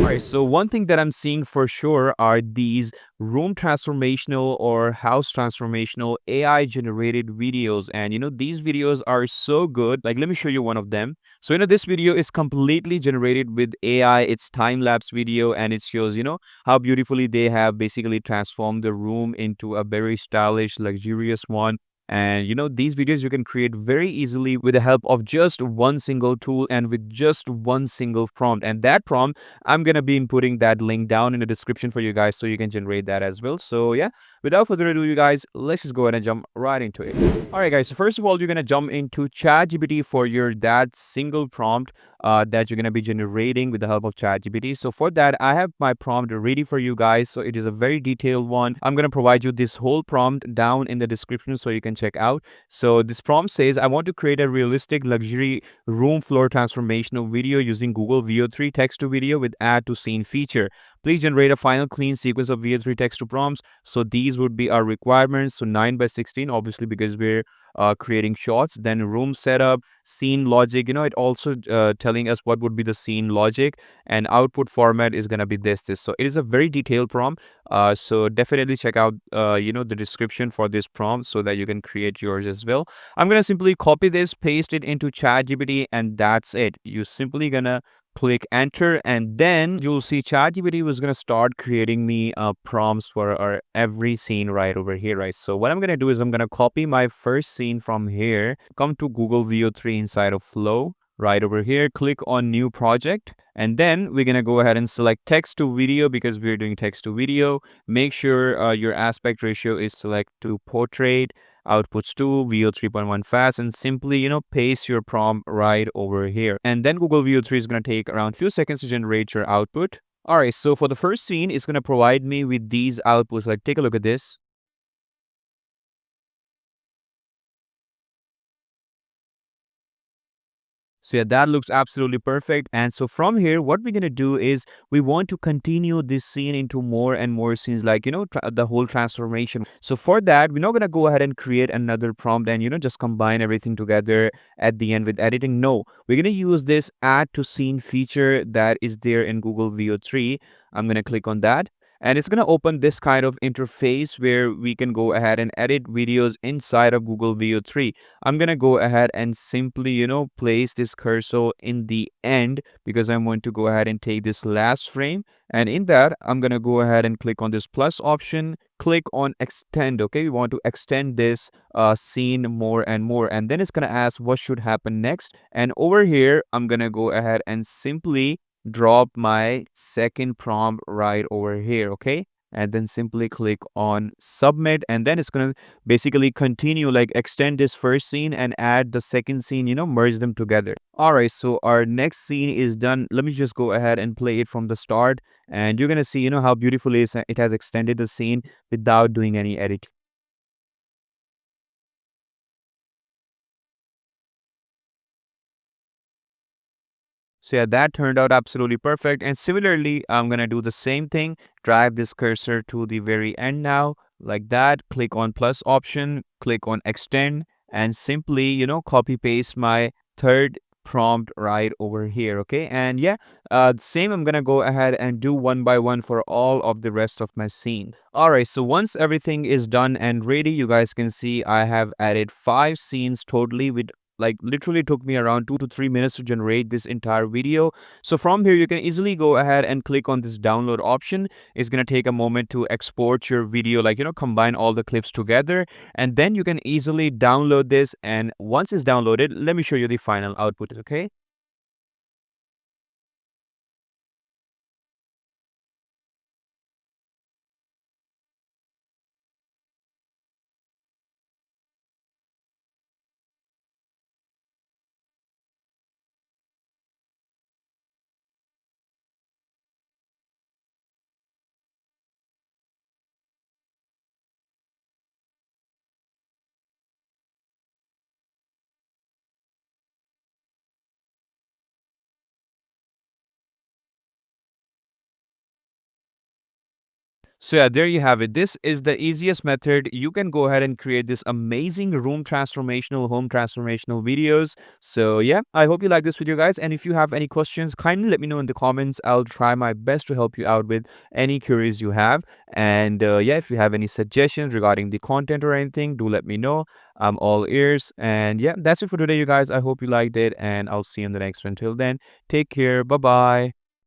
All right, so one thing that I'm seeing for sure are these room transformational or house transformational AI generated videos. And these videos are so good. Like, let me show you one of them. So, this video is completely generated with AI. It's time lapse video and it shows, how beautifully they have basically transformed the room into a very stylish, luxurious one. And these videos you can create very easily with the help of just one single tool and with just one single prompt. And that prompt, I'm gonna be inputting that link down in the description for you guys so you can generate that as well. So yeah, without further ado, you guys, let's just go ahead and jump right into it. All right, guys. So first of all, you're gonna jump into ChatGPT for your that single prompt that you're gonna be generating with the help of ChatGPT. So for that, I have my prompt ready for you guys. So it is a very detailed one. I'm gonna provide you this whole prompt down in the description so you can check out. So this prompt says, I want to create a realistic luxury room floor transformational video using Google Veo 3 text to video with add to scene feature. Please generate a final clean sequence of Veo 3 text to prompts. So these would be our requirements. So 9 by 16, obviously, because we're creating shots. Then room setup, scene logic. It also telling us what would be the scene logic, and output format is gonna be this. So it is a very detailed prompt. So definitely check out the description for this prompt so that you can create yours as well. I'm gonna simply copy this, paste it into ChatGPT, and that's it. You simply gonna click enter, and then you'll see ChatGPT was gonna start creating me prompts for our every scene right over here, right? So what I'm gonna do is I'm gonna copy my first scene from here, come to Google Veo 3 inside of Flow. Right over here, click on new project, and then we're gonna go ahead and select text to video because we're doing text to video. Make sure your aspect ratio is select to portrait, outputs to Veo 3.1 fast, and simply paste your prompt right over here, and then Google Veo 3 is going to take around few seconds to generate your output. All right, so for the first scene, it's going to provide me with these outputs. Like, take a look at this. So yeah, that looks absolutely perfect. And so from here, what we're gonna do is we want to continue this scene into more and more scenes, like the whole transformation. So for that, we're not gonna go ahead and create another prompt and just combine everything together at the end with editing. No, we're gonna use this add to scene feature that is there in Google Veo 3. I'm gonna click on that. And it's going to open this kind of interface where we can go ahead and edit videos inside of Google Veo 3. I'm gonna go ahead and simply, place this cursor in the end because I'm going to go ahead and take this last frame. And in that, I'm gonna go ahead and click on this plus option, click on extend. Okay, we want to extend this scene more and more. And then it's gonna ask what should happen next. And over here, I'm gonna go ahead and simply drop my second prompt right over here. Okay, and then simply click on submit, and then it's going to basically continue, like extend this first scene and add the second scene, merge them together. All right, so our next scene is done. Let me just go ahead and play it from the start, and you're gonna see how beautifully it has extended the scene without doing any editing. So yeah, that turned out absolutely perfect. And similarly, I'm gonna do the same thing. Drag this cursor to the very end now, like that. Click on plus option, click on extend, and simply, copy paste my third prompt right over here. Okay, and yeah, same. I'm gonna go ahead and do one by one for all of the rest of my scene. All right, so once everything is done and ready, you guys can see I have added 5 scenes totally with, like, literally took me around 2 to 3 minutes to generate this entire video. So from here, you can easily go ahead and click on this download option. It's going to take a moment to export your video, like, combine all the clips together, and then you can easily download this. And once it's downloaded, let me show you the final output. Okay. So yeah, there you have it. This is the easiest method. You can go ahead and create this amazing room transformational, home transformational videos. So yeah, I hope you like this video, guys. And if you have any questions, kindly let me know in the comments. I'll try my best to help you out with any queries you have. And yeah, if you have any suggestions regarding the content or anything, do let me know. I'm all ears. And yeah, that's it for today, you guys. I hope you liked it, and I'll see you in the next one. Till then, take care. Bye bye.